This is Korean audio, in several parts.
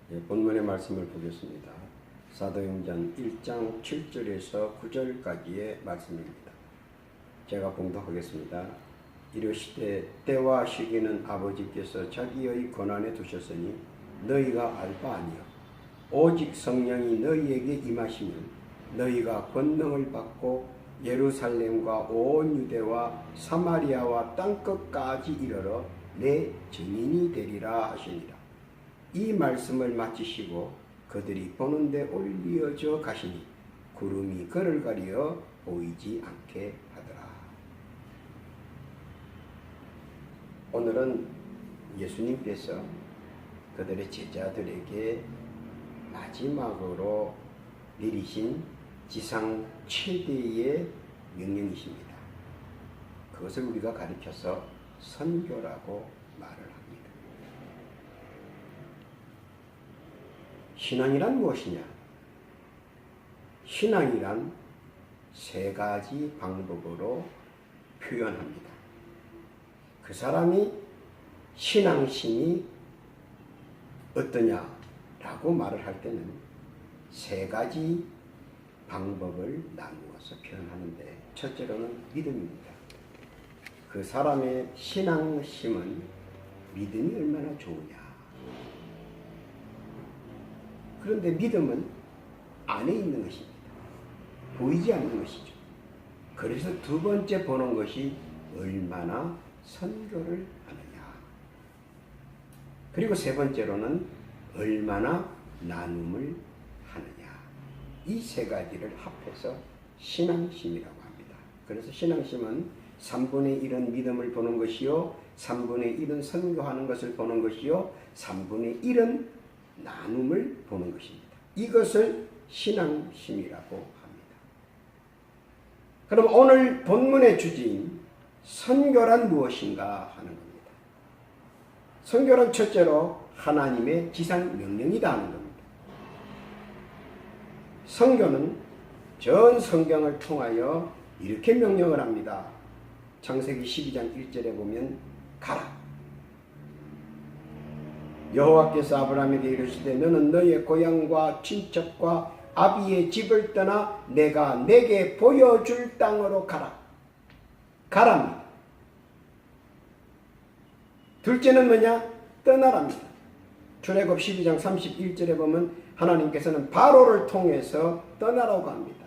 본문의 말씀을 보겠습니다. 사도행전 1장 7절에서 9절까지의 말씀입니다. 제가 봉독하겠습니다. 이르시되 때와 시기는 아버지께서 자기의 권한에 두셨으니 너희가 알 바 아니요 오직 성령이 너희에게 임하시면 너희가 권능을 받고 예루살렘과 온 유대와 사마리아와 땅끝까지 이르러 내 증인이 되리라 하시니라. 이 말씀을 마치시고 그들이 보는데 올리어져 가시니 구름이 그를 가리어 보이지 않게 하더라. 오늘은 예수님께서 그들의 제자들에게 마지막으로 내리신 지상 최대의 명령이십니다. 그것을 우리가 가리켜서 선교라고 말을 합니다. 신앙이란 무엇이냐? 신앙이란 세 가지 방법으로 표현합니다. 그 사람이 신앙심이 어떠냐라고 말을 할 때는 세 가지 방법을 나누어서 표현하는데, 첫째로는 믿음입니다. 그 사람의 신앙심은 믿음이 얼마나 좋으냐. 그런데 믿음은 안에 있는 것입니다. 보이지 않는 것이죠. 그래서 두 번째 보는 것이 얼마나 선교를 하느냐. 그리고 세 번째로는 얼마나 나눔을 하느냐. 이 세 가지를 합해서 신앙심이라고 합니다. 그래서 신앙심은 3분의 1은 믿음을 보는 것이요, 3분의 1은 선교하는 것을 보는 것이요, 3분의 1은 나눔을 보는 것입니다. 이것을 신앙심이라고 합니다. 그럼 오늘 본문의 주제인 선교란 무엇인가 하는 겁니다. 선교란 첫째로 하나님의 지상 명령이다 하는 겁니다. 선교는 전 성경을 통하여 이렇게 명령을 합니다. 창세기 12장 1절에 보면 가라. 여호와께서 아브라함에게 이르시되 너는 너의 고향과 친척과 아비의 집을 떠나 내가 내게 보여줄 땅으로 가라. 가랍니다. 둘째는 뭐냐? 떠나랍니다. 출애굽 12장 31절에 보면 하나님께서는 바로를 통해서 떠나라고 합니다.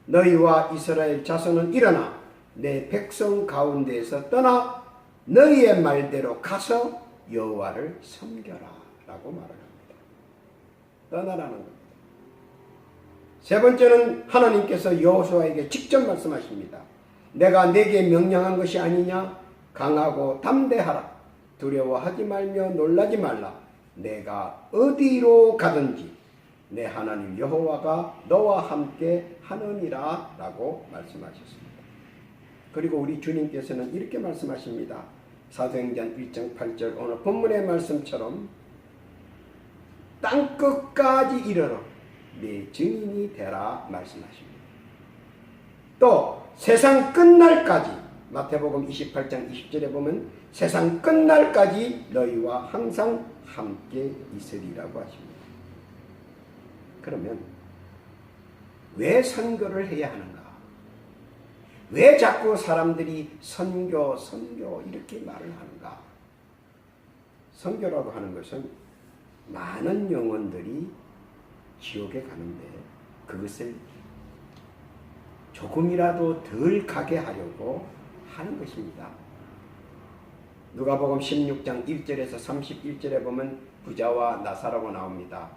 너희와 이스라엘 자손은 일어나 내 백성 가운데에서 떠나 너희의 말대로 가서 여호와를 섬겨라 라고 말을 합니다. 떠나라는 겁니다. 세 번째는 하나님께서 여호수아에게 직접 말씀하십니다. 내가 내게 명령한 것이 아니냐? 강하고 담대하라. 두려워하지 말며 놀라지 말라. 내가 어디로 가든지 내 하나님 여호와가 너와 함께 하느니라 라고 말씀하셨습니다. 그리고 우리 주님께서는 이렇게 말씀하십니다. 사도행전 1장 8절 오늘 본문의 말씀처럼 땅끝까지 이르러 내 증인이 되라 말씀하십니다. 또 세상 끝날까지 마태복음 28장 20절에 보면 세상 끝날까지 너희와 항상 함께 있으리라고 하십니다. 그러면 왜 선교를 해야 하는가? 왜 자꾸 사람들이 선교 이렇게 말을 하는가? 선교라고 하는 것은 많은 영혼들이 지옥에 가는데 그것을 조금이라도 덜 가게 하려고 하는 것입니다. 누가복음 16장 1절에서 31절에 보면 부자와 나사라고 나옵니다.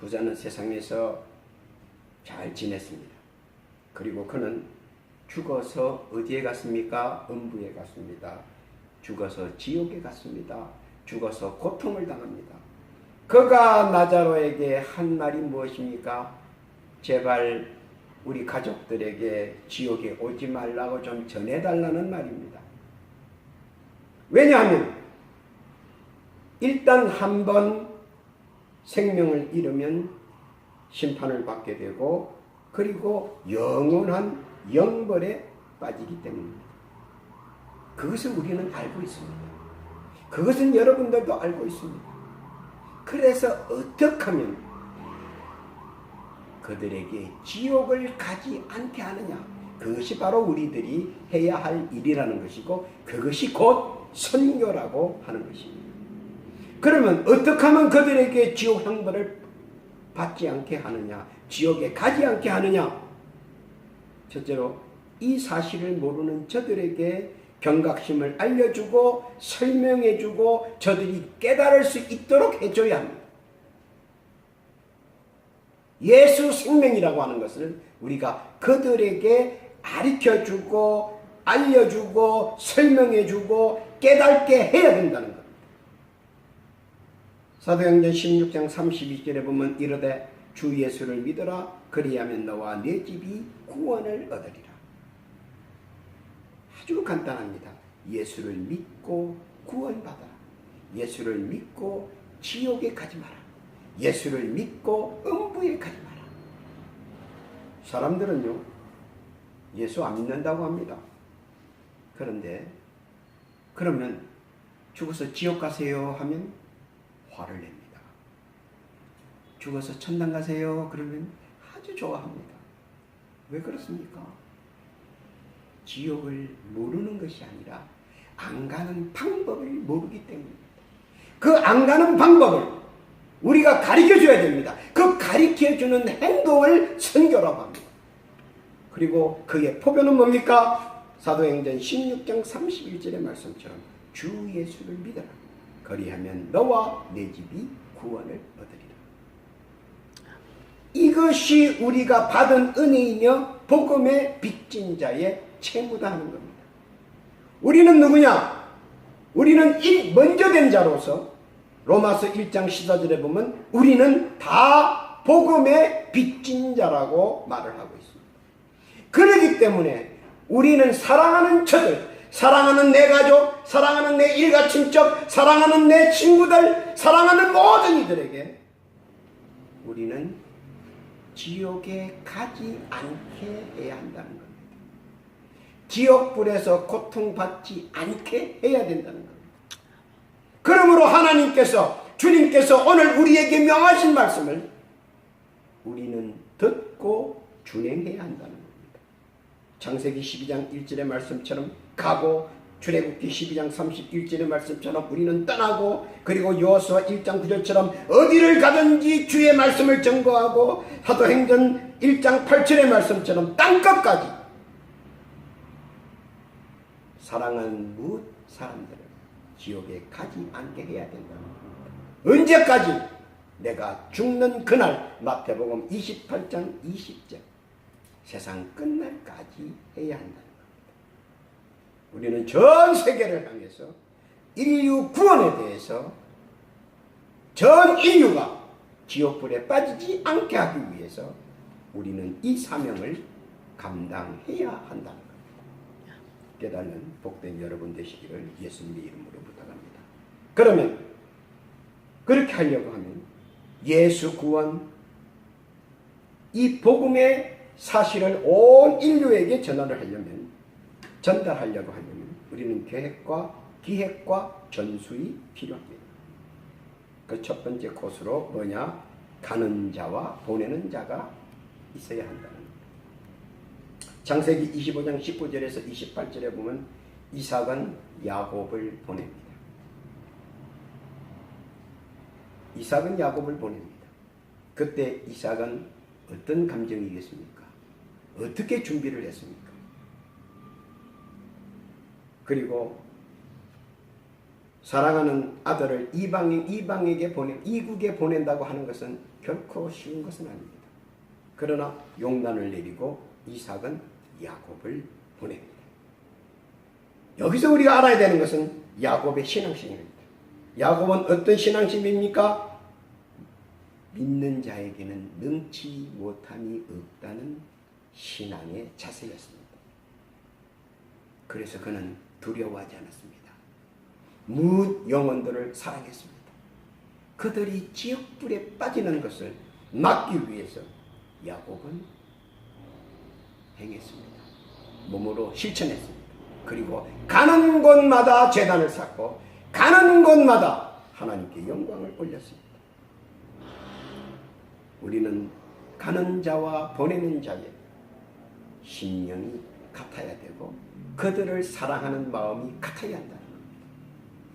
부자는 세상에서 잘 지냈습니다. 그리고 그는 죽어서 어디에 갔습니까? 음부에 갔습니다. 죽어서 지옥에 갔습니다. 죽어서 고통을 당합니다. 그가 나자로에게 한 말이 무엇입니까? 제발 우리 가족들에게 지옥에 오지 말라고 좀 전해달라는 말입니다. 왜냐하면 일단 한번 생명을 잃으면 심판을 받게 되고 그리고 영원한 영벌에 빠지기 때문입니다. 그것을 우리는 알고 있습니다. 그것은 여러분들도 알고 있습니다. 그래서 어떻게 하면 그들에게 지옥을 가지 않게 하느냐. 그것이 바로 우리들이 해야 할 일이라는 것이고 그것이 곧 선교라고 하는 것입니다. 그러면 어떻게 하면 그들에게 지옥 형벌을 받지 않게 하느냐, 지옥에 가지 않게 하느냐. 첫째로 이 사실을 모르는 저들에게 경각심을 알려주고 설명해주고 저들이 깨달을 수 있도록 해줘야 합니다. 예수 생명이라고 하는 것을 우리가 그들에게 가르쳐주고 알려주고 설명해주고 깨닫게 해야 된다는 겁니다. 사도행전 16장 32절에 보면 이르되 주 예수를 믿어라 그리하면 너와 네 집이 구원을 얻으리라. 아주 간단합니다. 예수를 믿고 구원받아라. 예수를 믿고 지옥에 가지 마라. 예수를 믿고 음부에 가지 마라. 사람들은요, 예수 안 믿는다고 합니다. 그런데 그러면 죽어서 지옥 가세요 하면 화를 냅니다. 죽어서 천당 가세요 그러면 아주 좋아합니다. 왜 그렇습니까? 지옥을 모르는 것이 아니라 안 가는 방법을 모르기 때문입니다. 그 안 가는 방법을 우리가 가르쳐줘야 됩니다. 그 가르쳐주는 행동을 선교라고 합니다. 그리고 그의 포교는 뭡니까? 사도행전 16장 31절의 말씀처럼 주 예수를 믿어라. 그리하면 너와 내 집이 구원을 얻으리라. 이것이 우리가 받은 은혜이며 복음의 빚진 자의 채무다 하는 겁니다. 우리는 누구냐? 우리는 먼저 된 자로서 로마서 1장 14절에 보면 우리는 다 복음의 빚진 자라고 말을 하고 있습니다. 그렇기 때문에 우리는 사랑하는 저들, 사랑하는 내 가족, 사랑하는 내 일가친척, 사랑하는 내 친구들, 사랑하는 모든 이들에게 우리는 지옥에 가지 않게 해야 한다는 겁니다. 지옥불에서 고통받지 않게 해야 된다는 겁니다. 그러므로 하나님께서, 주님께서 오늘 우리에게 명하신 말씀을 우리는 듣고 준행해야 한다는 겁니다. 창세기 12장 1절의 말씀처럼 가고, 출애굽기 12장 31절의 말씀처럼 우리는 떠나고, 그리고 여호수아 1장 9절처럼 어디를 가든지 주의 말씀을 전거하고, 사도행전 1장 8절의 말씀처럼 땅끝까지 사랑하는 무엇 사람들을 지옥에 가지 않게 해야 된다는 겁니다. 언제까지? 내가 죽는 그날, 마태복음 28장 20절, 세상 끝날까지 해야 한다는 겁니다. 우리는 전 세계를 향해서 인류 구원에 대해서 전 인류가 지옥불에 빠지지 않게 하기 위해서 우리는 이 사명을 감당해야 한다는 겁니다. 깨닫는 복된 여러분 되시기를 예수님의 이름으로 부탁합니다. 그러면 그렇게 하려고 하면 예수 구원, 이 복음의 사실을 온 인류에게 전달하려고 하려면 우리는 계획과 기획과 전술이 필요합니다. 그 첫 번째 코스로 뭐냐? 가는 자와 보내는 자가 있어야 한다는 겁니다. 창세기 25장 19절에서 28절에 보면 이삭은 야곱을 보냅니다. 이삭은 야곱을 보냅니다. 그때 이삭은 어떤 감정이겠습니까? 어떻게 준비를 했습니까? 그리고 사랑하는 아들을 이국에 보낸다고 하는 것은 결코 쉬운 것은 아닙니다. 그러나 용단을 내리고 이삭은 야곱을 보냅니다. 여기서 우리가 알아야 되는 것은 야곱의 신앙심입니다. 야곱은 어떤 신앙심입니까? 믿는 자에게는 능치 못함이 없다는 신앙의 자세였습니다. 그래서 그는 두려워하지 않았습니다. 무엇 영혼들을 사랑했습니다. 그들이 지옥불에 빠지는 것을 막기 위해서 야곱은 행했습니다. 몸으로 실천했습니다. 그리고 가는 곳마다 제단을 쌓고 가는 곳마다 하나님께 영광을 올렸습니다. 우리는 가는 자와 보내는 자의 심령이 같아야 되고 그들을 사랑하는 마음이 같아야 한다는 겁니다.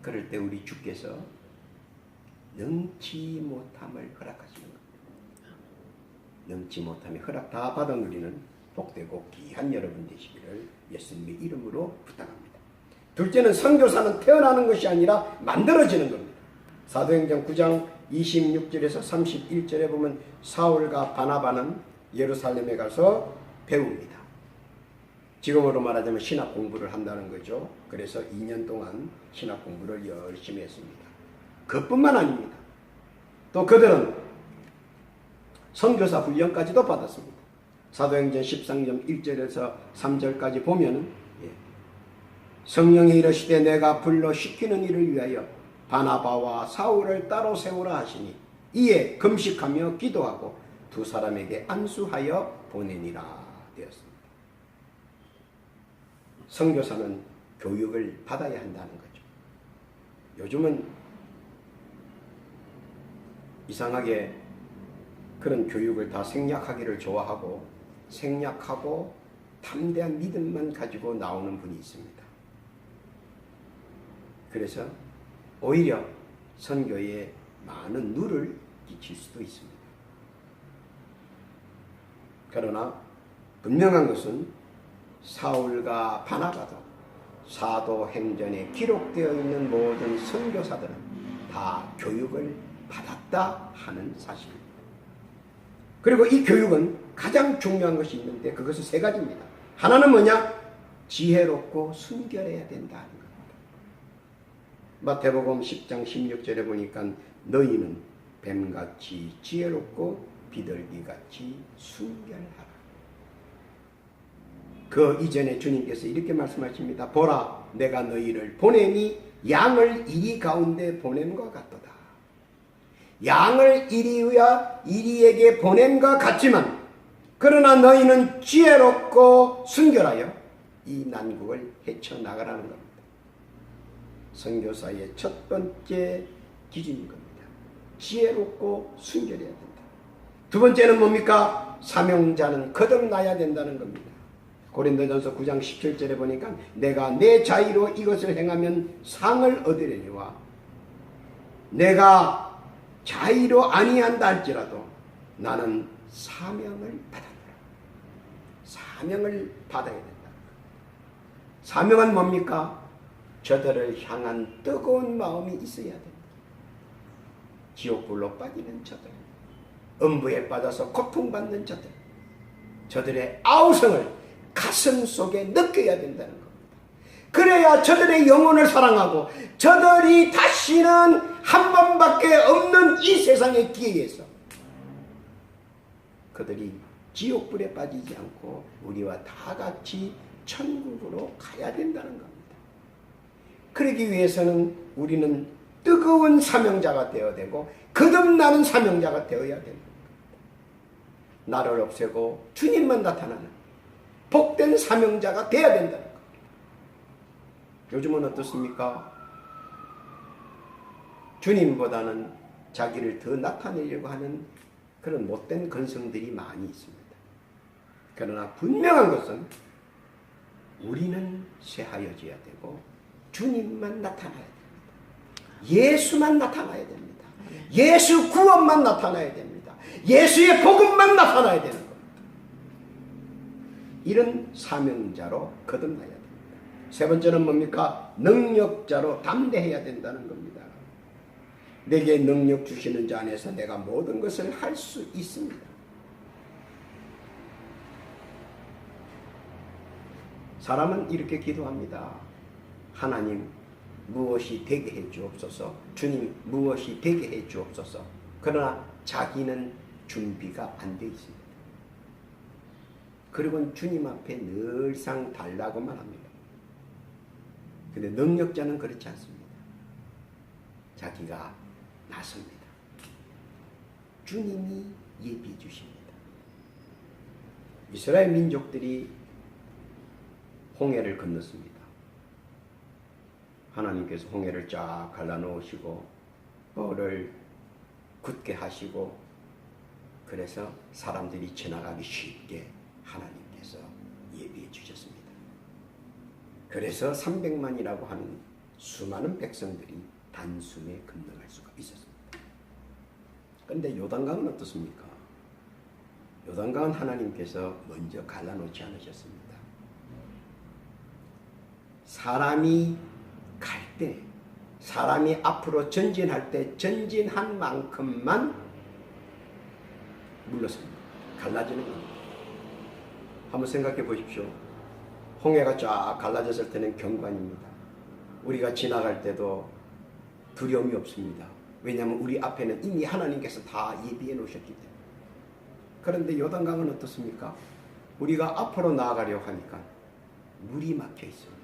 그럴 때 우리 주께서 능치 못함을 허락하시는 겁니다. 능치 못함의 허락 다 받은 우리는 복되고 귀한 여러분 되시기를 예수님의 이름으로 부탁합니다. 둘째는 선교사는 태어나는 것이 아니라 만들어지는 겁니다. 사도행전 9장 26절에서 31절에 보면 사울과 바나바는 예루살렘에 가서 배웁니다. 지금으로 말하자면 신학 공부를 한다는 거죠. 그래서 2년 동안 신학 공부를 열심히 했습니다. 그뿐만 아닙니다. 또 그들은 선교사 훈련까지도 받았습니다. 사도행전 13장 1절에서 3절까지 보면은 성령이 이르시되 내가 불러 시키는 일을 위하여 바나바와 사울을 따로 세우라 하시니 이에 금식하며 기도하고 두 사람에게 안수하여 보내니라 되었습니다. 선교사는 교육을 받아야 한다는 거죠. 요즘은 이상하게 그런 교육을 다 생략하기를 좋아하고 생략하고 담대한 믿음만 가지고 나오는 분이 있습니다. 그래서 오히려 선교에 많은 누를 끼칠 수도 있습니다. 그러나 분명한 것은 사울과 바나바도 사도행전에 기록되어 있는 모든 선교사들은 다 교육을 받았다 하는 사실입니다. 그리고 이 교육은 가장 중요한 것이 있는데 그것은 세 가지입니다. 하나는 뭐냐? 지혜롭고 순결해야 된다는 겁니다. 마태복음 10장 16절에 보니까 너희는 뱀같이 지혜롭고 비둘기같이 순결하라. 그 이전에 주님께서 이렇게 말씀하십니다. 보라 내가 너희를 보내니 양을 이리 가운데 보냄과 같도다. 양을 이리에게 보냄과 같지만 그러나 너희는 지혜롭고 순결하여 이 난국을 헤쳐나가라는 겁니다. 선교사의 첫 번째 기준인 겁니다. 지혜롭고 순결해야 된다. 두 번째는 뭡니까? 사명자는 거듭나야 된다는 겁니다. 고린도전서 9장 17절에 보니까 내가 내 자의로 이것을 행하면 상을 얻으려니와 내가 자의로 아니한다 할지라도 나는 사명을 받았노라. 사명을 받아야 된다. 사명은 뭡니까? 저들을 향한 뜨거운 마음이 있어야 된다. 지옥불로 빠지는 저들, 음부에 빠져서 고통받는 저들, 저들의 아우성을 가슴 속에 느껴야 된다는 겁니다. 그래야 저들의 영혼을 사랑하고 저들이 다시는 한 번밖에 없는 이 세상의 기회에서 그들이 지옥불에 빠지지 않고 우리와 다 같이 천국으로 가야 된다는 겁니다. 그러기 위해서는 우리는 뜨거운 사명자가 되어야 되고 거듭나는 사명자가 되어야 되는 겁니다. 나를 없애고 주님만 나타나는 복된 사명자가 되어야 된다는 겁니다. 요즘은 어떻습니까? 주님보다는 자기를 더 나타내려고 하는 그런 못된 근성들이 많이 있습니다. 그러나 분명한 것은 우리는 쇠하여져야 되고 주님만 나타나야 됩니다. 예수만 나타나야 됩니다. 예수 구원만 나타나야 됩니다. 예수의 복음만 나타나야 되는 겁니다. 이런 사명자로 거듭나야 됩니다. 세 번째는 뭡니까? 능력자로 담대해야 된다는 겁니다. 내게 능력 주시는 자 안에서 내가 모든 것을 할 수 있습니다. 사람은 이렇게 기도합니다. 하나님 무엇이 되게 해 주옵소서. 주님 무엇이 되게 해 주옵소서. 그러나 자기는 준비가 안 돼 있습니다. 그리고 주님 앞에 늘상 달라고만 합니다. 근데 능력자는 그렇지 않습니다. 자기가 나섭니다. 주님이 예비해 주십니다. 이스라엘 민족들이 홍해를 건넜습니다. 하나님께서 홍해를 쫙 갈라놓으시고 뻘을 굳게 하시고 그래서 사람들이 지나가기 쉽게 하나님께서 예비해 주셨습니다. 그래서 300만이라고 하는 수많은 백성들이 단숨에 건너갈 수가 있었습니다. 그런데 요단강은 어떻습니까? 요단강은 하나님께서 먼저 갈라놓지 않으셨습니다. 사람이 갈 때, 사람이 앞으로 전진할 때 전진한 만큼만 물렀습니다. 갈라지는 겁니다. 한번 생각해 보십시오. 홍해가 쫙 갈라졌을 때는 경관입니다. 우리가 지나갈 때도 두려움이 없습니다. 왜냐하면 우리 앞에는 이미 하나님께서 다 예비해 놓으셨기 때문에. 그런데 요단강은 어떻습니까? 우리가 앞으로 나아가려고 하니까 물이 막혀 있습니다.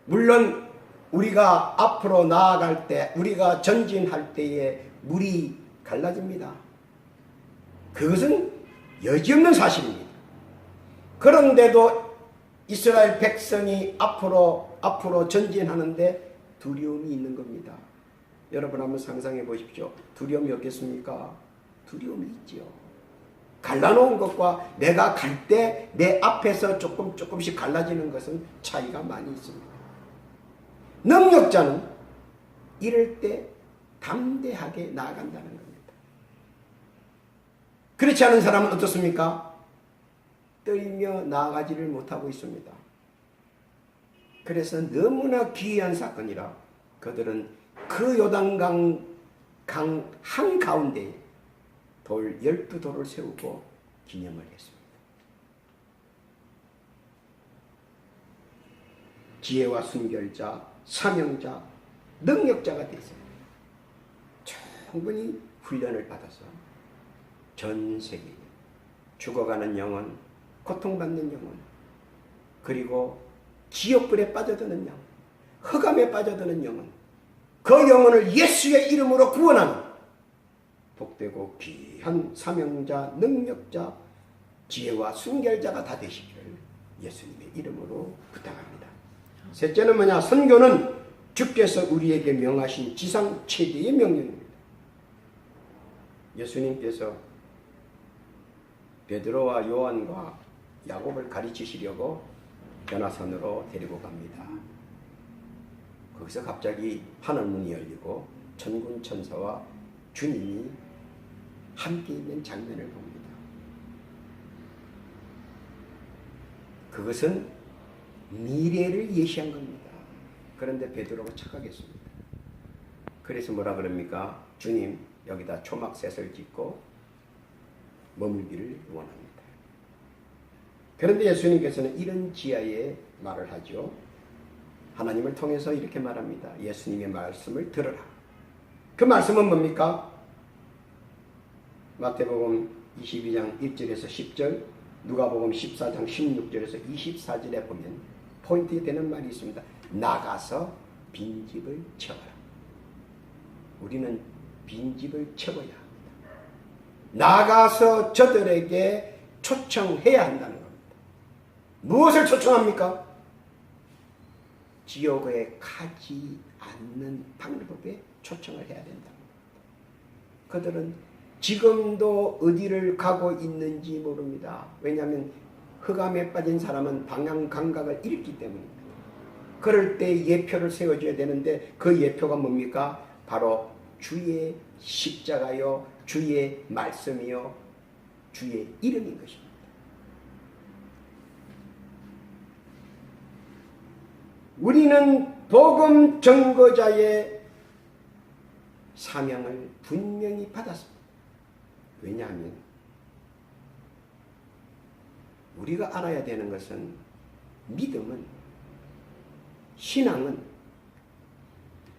물론 우리가 앞으로 나아갈 때, 우리가 전진할 때에 물이 갈라집니다. 그것은 여지없는 사실입니다. 그런데도 이스라엘 백성이 앞으로 전진하는데 두려움이 있는 겁니다. 여러분 한번 상상해 보십시오. 두려움이 없겠습니까? 두려움이 있지요. 갈라놓은 것과 내가 갈 때 내 앞에서 조금씩 갈라지는 것은 차이가 많이 있습니다. 능력자는 이럴 때 담대하게 나아간다는 겁니다. 그렇지 않은 사람은 어떻습니까? 떨며 나아가지를 못하고 있습니다. 그래서 너무나 귀한 사건이라 그들은 그 요단강 한가운데에 돌 12돌을 세우고 기념을 했습니다. 지혜와 순결자, 사명자, 능력자가 되었습니다. 충분히 훈련을 받아서 전 세계에 죽어가는 영혼, 고통받는 영혼, 그리고 지옥불에 빠져드는 영혼, 흑암에 빠져드는 영혼, 그 영혼을 예수의 이름으로 구원하는 복되고 귀한 사명자, 능력자, 지혜와 순결자가 다 되시기를 예수님의 이름으로 부탁합니다. 셋째는 뭐냐? 선교는 주께서 우리에게 명하신 지상 최대의 명령입니다. 예수님께서 베드로와 요한과 야곱을 가르치시려고 변화산으로 데리고 갑니다. 거기서 갑자기 하늘문이 열리고 천군 천사와 주님이 함께 있는 장면을 봅니다. 그것은 미래를 예시한 겁니다. 그런데 베드로가 착각했습니다. 그래서 뭐라 그럽니까? 주님, 여기다 초막셋을 짓고 머물기를 원합니다. 그런데 예수님께서는 이런 지하에 말을 하죠. 하나님을 통해서 이렇게 말합니다. 예수님의 말씀을 들으라. 그 말씀은 뭡니까? 마태복음 22장 1절에서 10절, 누가복음 14장 16절에서 24절에 보면 포인트 되는 말이 있습니다. 나가서 빈집을 채워라. 우리는 빈집을 채워야 합니다. 나가서 저들에게 초청해야 한다는 겁니다. 무엇을 초청합니까? 지옥에 가지 않는 방법에 초청을 해야 된다는 겁니다. 그들은 지금도 어디를 가고 있는지 모릅니다. 왜냐하면 흑암에 빠진 사람은 방향 감각을 잃기 때문입니다. 그럴 때 예표를 세워줘야 되는데 그 예표가 뭡니까? 바로 주의 십자가요, 주의 말씀이요, 주의 이름인 것입니다. 우리는 복음 전거자의 사명을 분명히 받았습니다. 왜냐하면 우리가 알아야 되는 것은 믿음은, 신앙은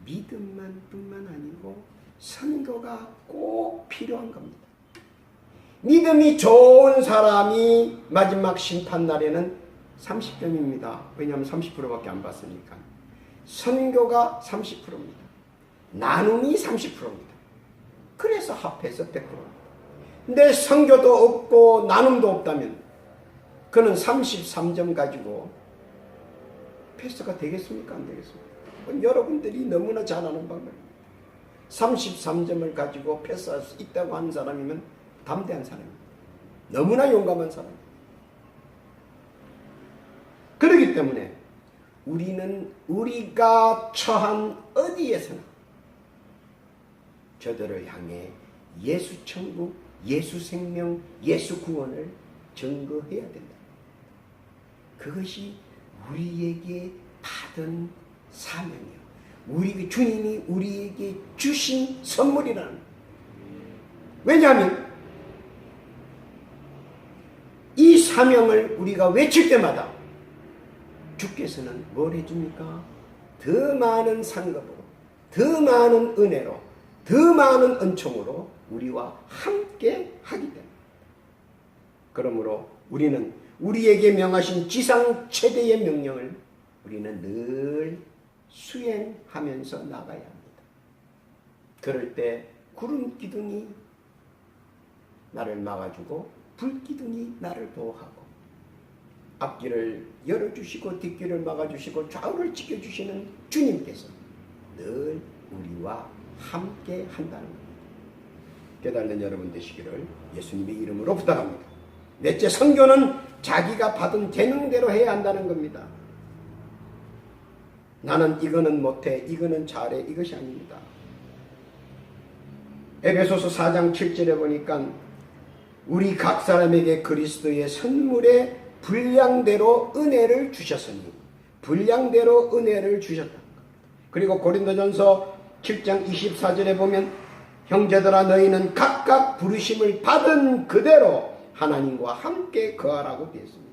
믿음만 뿐만 아니고 선교가 꼭 필요한 겁니다. 믿음이 좋은 사람이 마지막 심판날에는 30점입니다. 왜냐하면 30%밖에 안 받으니까. 선교가 30%입니다. 나눔이 30%입니다. 그래서 합해서 100%입니다. 근데 선교도 없고 나눔도 없다면 그는 33점 가지고 패스가 되겠습니까? 안 되겠습니까? 여러분들이 너무나 잘 아는 방법입니다. 33점을 가지고 패스할 수 있다고 하는 사람이면 담대한 사람입니다. 너무나 용감한 사람입니다. 그렇기 때문에 우리는 우리가 처한 어디에서나 저들을 향해 예수 천국, 예수 생명, 예수 구원을 증거해야 된다. 그것이 우리에게 받은 사명이요. 우리 주님이 우리에게 주신 선물이라는 거예요. 왜냐하면 이 사명을 우리가 외칠 때마다 주께서는 뭘 해줍니까? 더 많은 상급으로, 더 많은 은혜로, 더 많은 은총으로 우리와 함께 하기 때문입니다. 그러므로 우리는 우리에게 명하신 지상 최대의 명령을 우리는 늘 수행하면서 나가야 합니다. 그럴 때 구름 기둥이 나를 막아주고 불 기둥이 나를 보호하고 앞길을 열어주시고 뒷길을 막아주시고 좌우를 지켜주시는 주님께서 늘 우리와 함께 한다는 겁니다. 깨닫는 여러분 되시기를 예수님의 이름으로 부탁합니다. 넷째, 선교는 자기가 받은 재능대로 해야 한다는 겁니다. 나는 이거는 못해, 이거는 잘해, 이것이 아닙니다. 에베소서 4장 7절에 보니까 우리 각 사람에게 그리스도의 선물의 분량대로 은혜를 주셨으니, 분량대로 은혜를 주셨다. 그리고 고린도전서 7장 24절에 보면 형제들아 너희는 각각 부르심을 받은 그대로 하나님과 함께 거하라고 되어 있습니다.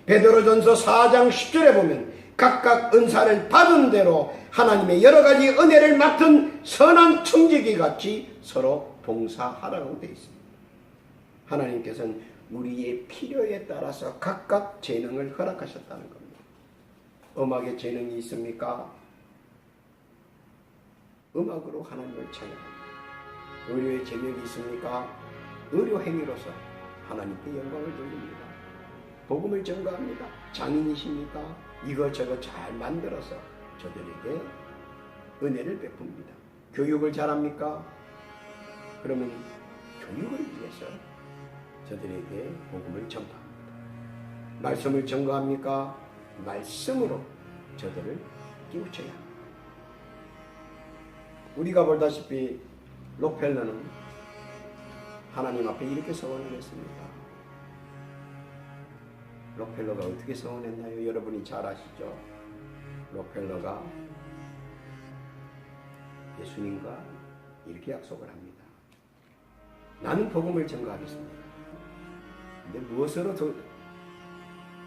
베드로전서 4장 10절에 보면 각각 은사를 받은 대로 하나님의 여러 가지 은혜를 맡은 선한 청지기 같이 서로 봉사하라고 되어 있습니다. 하나님께서는 우리의 필요에 따라서 각각 재능을 허락하셨다는 겁니다. 음악에 재능이 있습니까? 음악으로 하나님을 찬양합니다. 의료에 재능이 있습니까? 의료 행위로서 하나님께 영광을 돌립니다. 복음을 전가합니다. 장인이십니까? 이것저것 잘 만들어서 저들에게 은혜를 베풉니다. 교육을 잘합니까? 그러면 교육을 위해서 저들에게 복음을 전파합니다. 말씀을 전가합니까? 말씀으로 저들을 깨우쳐야 합니다. 우리가 보다시피 록펠러는 하나님 앞에 이렇게 서원을 했습니다. 록펠러가 어떻게 서원했나요? 여러분이 잘 아시죠? 록펠러가 예수님과 이렇게 약속을 합니다. 나는 복음을 전가하겠습니다. 근데 무엇으로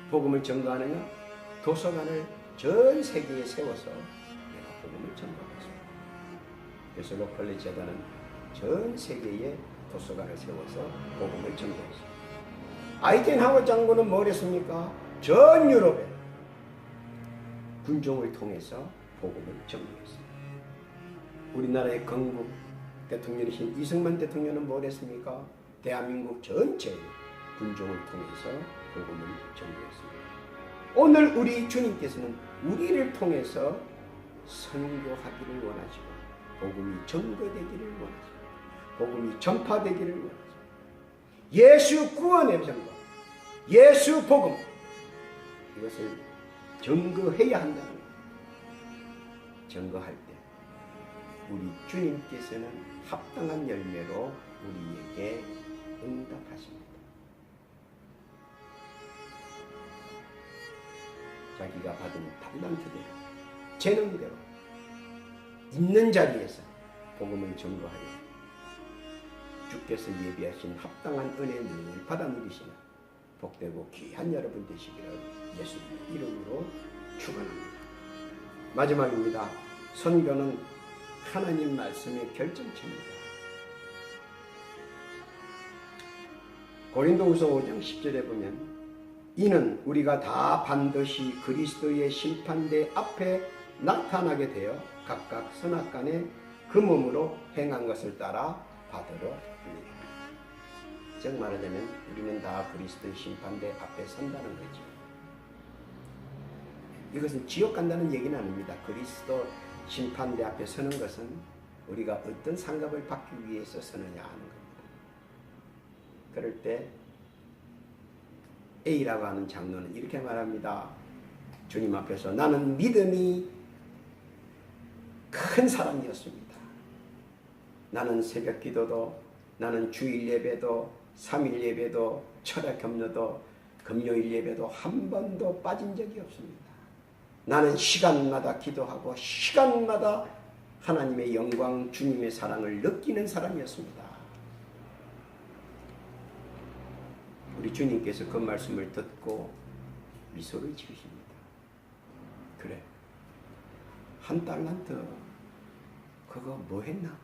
복음을 전가하느냐? 도서관을 전 세계에 세워서 내가 복음을 전가하겠습니다. 그래서 록펠러 재단은 전 세계에 도서관을 세워서 복음을 전가했습니다. 아이젠하워 장군은 뭘 했습니까? 전 유럽에 군종을 통해서 복음을 전가했습니다. 우리나라의 건국 대통령이신 이승만 대통령은 뭘 했습니까? 대한민국 전체에 군종을 통해서 복음을 전가했습니다. 오늘 우리 주님께서는 우리를 통해서 선교하기를 원하시고 복음이 전거되기를 원하십니다. 복음이 전파되기를 원하십니다. 예수 구원의 전거, 예수 복음, 이것을 전거해야 한다는 거예요. 전거할 때 우리 주님께서는 합당한 열매로 우리에게 응답하십니다. 자기가 받은 달란트대로, 재능대로 있는 자리에서 복음을 전거하여 주께서 예비하신 합당한 은혜를 받아 누리시는 복되고 귀한 여러분 되시기를 예수님의 이름으로 축원합니다. 마지막입니다. 선교는 하나님 말씀의 결정체입니다. 고린도후서 5장 10절에 보면 이는 우리가 다 반드시 그리스도의 심판대 앞에 나타나게 되어 각각 선악간에 그 몸으로 행한 것을 따라 받으러 합니다. 즉 말하자면 우리는 다 그리스도의 심판대 앞에 선다는 거죠. 이것은 지옥 간다는 얘기는 아닙니다. 그리스도 심판대 앞에 서는 것은 우리가 어떤 상급을 받기 위해서 서느냐 하는 겁니다. 그럴 때 A라고 하는 장로는 이렇게 말합니다. 주님 앞에서 나는 믿음이 큰 사람이었습니다. 나는 새벽 기도도, 나는 주일 예배도, 3일 예배도, 철학 격려도, 금요일 예배도 한 번도 빠진 적이 없습니다. 나는 시간마다 기도하고 시간마다 하나님의 영광, 주님의 사랑을 느끼는 사람이었습니다. 우리 주님께서 그 말씀을 듣고 미소를 지으십니다. 그래, 1달란트 그거 뭐 했나?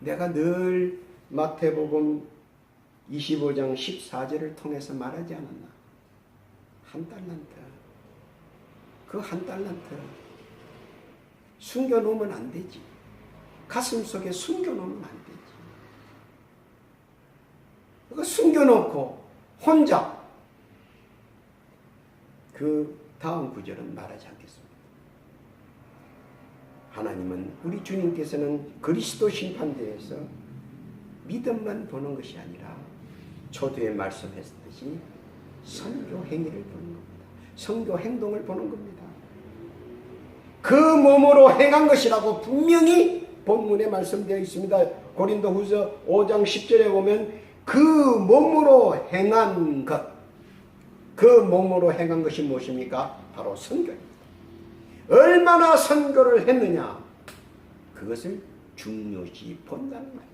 내가 늘 마태복음 25장 14절을 통해서 말하지 않았나? 1달란트. 그 1달란트 숨겨놓으면 안 되지. 가슴속에 숨겨놓으면 안 되지. 그거 숨겨놓고 혼자 그 다음 구절은 말하지 않겠습니다. 하나님은 우리 주님께서는 그리스도 심판대에서 믿음만 보는 것이 아니라 초두에 말씀했듯이 선교 행위를 보는 겁니다. 선교 행동을 보는 겁니다. 그 몸으로 행한 것이라고 분명히 본문에 말씀되어 있습니다. 고린도후서 5장 10절에 보면 그 몸으로 행한 것, 그 몸으로 행한 것이 무엇입니까? 바로 선교입니다. 얼마나 선교를 했느냐, 그것을 중요시 본다는 말입니다.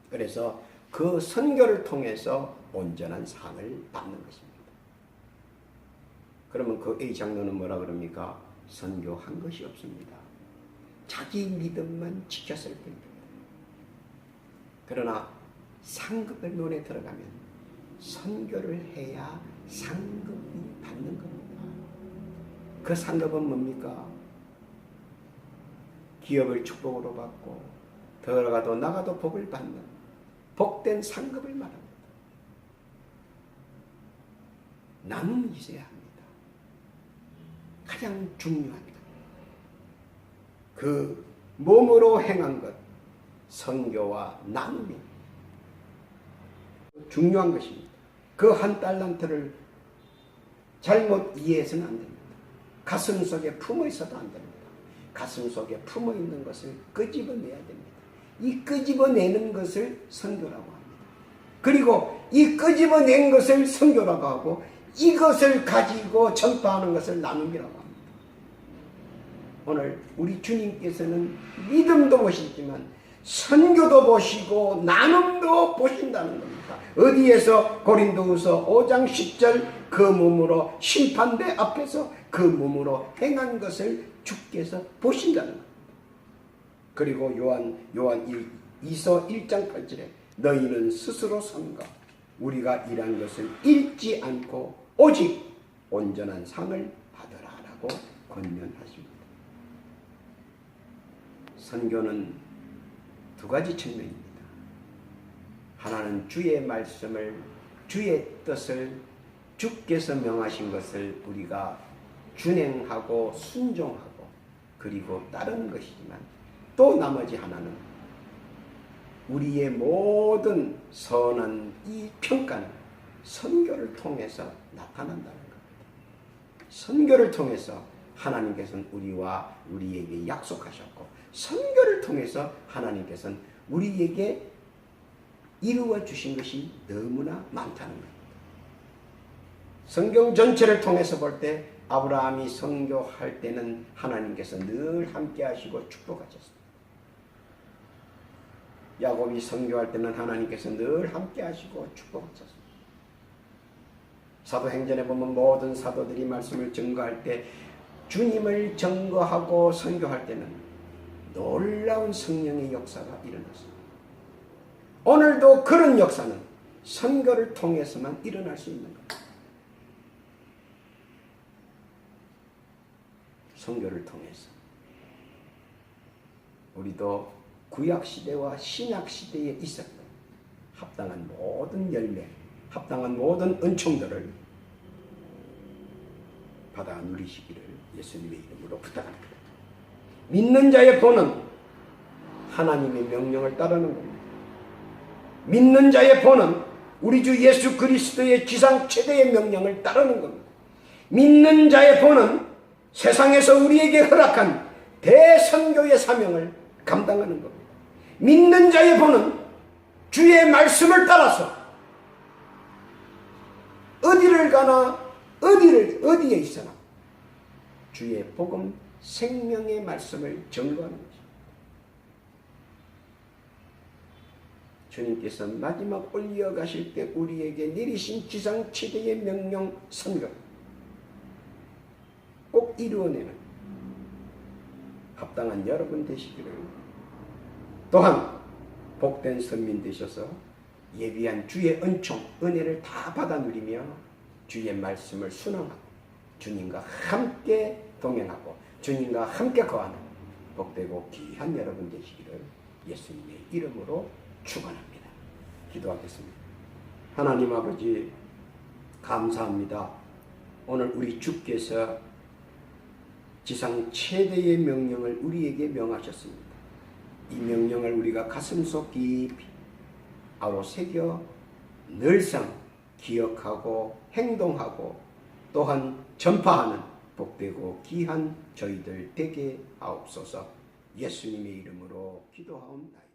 그래서 그 선교를 통해서 온전한 상을 받는 것입니다. 그러면 그 A 장로는 뭐라 그럽니까? 선교한 것이 없습니다. 자기 믿음만 지켰을 뿐입니다. 그러나 상급의 논에 들어가면 선교를 해야 상급이 받는 겁니다. 그 상급은 뭡니까? 기업을 축복으로 받고 들어가도 나가도 복을 받는 복된 상급을 말합니다. 나눔이 있어야 합니다. 가장 중요한 것. 그 몸으로 행한 것, 선교와 나눔이 중요한 것입니다. 그 1달란트를 잘못 이해해서는 안 됩니다. 가슴 속에 품어 있어도 안 됩니다. 가슴 속에 품어 있는 것을 끄집어내야 됩니다. 이 끄집어내는 것을 선교라고 합니다. 그리고 이 끄집어낸 것을 선교라고 하고 이것을 가지고 전파하는 것을 나눔이라고 합니다. 오늘 우리 주님께서는 믿음도 보시지만 선교도 보시고 나눔도 보신다는 겁니다. 어디에서? 고린도후서 5장 10절 그 몸으로 심판대 앞에서 그 몸으로 행한 것을 주께서 보신다는 겁니다. 그리고 요한 2서 1장 8절에 너희는 스스로 선거 우리가 일한 것을 잃지 않고 오직 온전한 상을 받으라라고 권면하십니다. 선교는 두 가지 측면입니다. 하나는 주의 말씀을, 주의 뜻을, 주께서 명하신 것을 우리가 준행하고 순종하고 그리고 따르는 것이지만 또 나머지 하나는 우리의 모든 선한 이 평가는 선교를 통해서 나타난다는 겁니다. 선교를 통해서 하나님께서는 우리에게 약속하셨고 선교를 통해서 하나님께서는 우리에게 이루어 주신 것이 너무나 많다는 겁니다. 성경 전체를 통해서 볼 때 아브라함이 선교할 때는 하나님께서 늘 함께 하시고 축복하셨습니다. 야곱이 선교할 때는 하나님께서 늘 함께 하시고 축복하셨습니다. 사도행전에 보면 모든 사도들이 말씀을 증거할 때 주님을 증거하고 선교할 때는 놀라운 성령의 역사가 일어났습니다. 오늘도 그런 역사는 선교를 통해서만 일어날 수 있는 겁니다. 선교를 통해서 우리도 구약시대와 신약시대에 있었던 합당한 모든 열매, 합당한 모든 은총들을 받아 누리시기를 예수님의 이름으로 부탁합니다. 믿는 자의 본은 하나님의 명령을 따르는 겁니다. 믿는 자의 본은 우리 주 예수 그리스도의 지상 최대의 명령을 따르는 겁니다. 믿는 자의 본은 세상에서 우리에게 허락한 대선교의 사명을 감당하는 겁니다. 믿는 자의 본은 주의 말씀을 따라서 어디를 가나 어디에 있으나 주의 복음 생명의 말씀을 전거하는 것입니다. 주님께서 마지막 올려가실 때 우리에게 내리신 지상 최대의 명령 선거 꼭 이루어내는 합당한 여러분 되시기를, 또한 복된 선민 되셔서 예비한 주의 은총, 은혜를 다 받아 누리며 주의 말씀을 순응하고 주님과 함께 동행하고 주님과 함께 거하는 복되고 귀한 여러분 되시기를 예수님의 이름으로 축원합니다. 기도하겠습니다. 하나님 아버지, 감사합니다. 오늘 우리 주께서 지상 최대의 명령을 우리에게 명하셨습니다. 이 명령을 우리가 가슴속 깊이 아로새겨 늘상 기억하고 행동하고 또한 전파하는 복되고 귀한 저희들 되게 하옵소서. 예수님의 이름으로 기도하옵나이다.